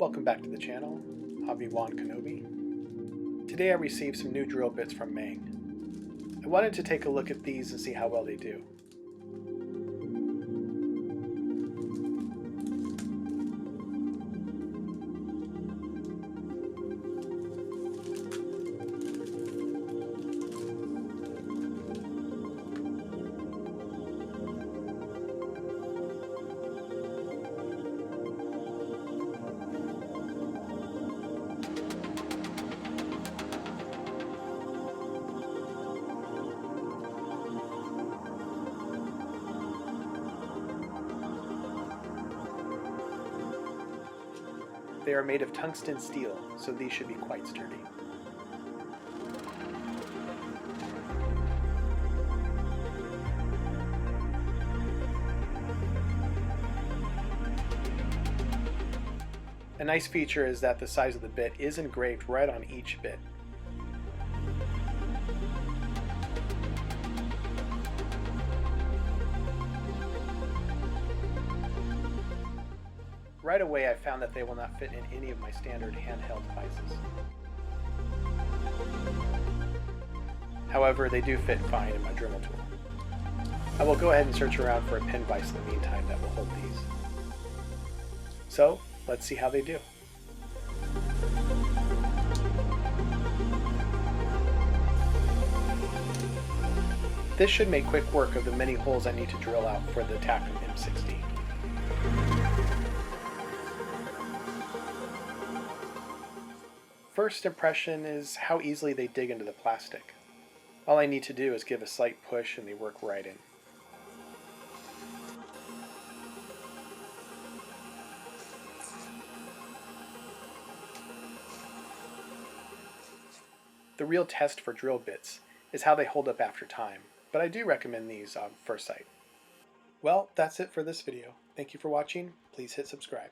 welcome back to the channel. Obi-Wan Kenobi. Today I received some new drill bits from MENG. I wanted to take a look at these and see how well they do. They are made of tungsten steel, so these should be quite sturdy. A nice feature is that the size of the bit is engraved right on each bit. Right away I found that they will not fit in any of my standard handheld devices. However, they do fit fine in my Dremel tool. I will go ahead and search around for a pin vise in the meantime that will hold these. So, let's see how they do. This should make quick work of the many holes I need to drill out for the Takom M60. First impression is how easily they dig into the plastic. All I need to do is give a slight push and they work right in. The real test for drill bits is how they hold up after time, but I do recommend these on first sight. Well, that's it for this video. Thank you for watching. Please hit subscribe.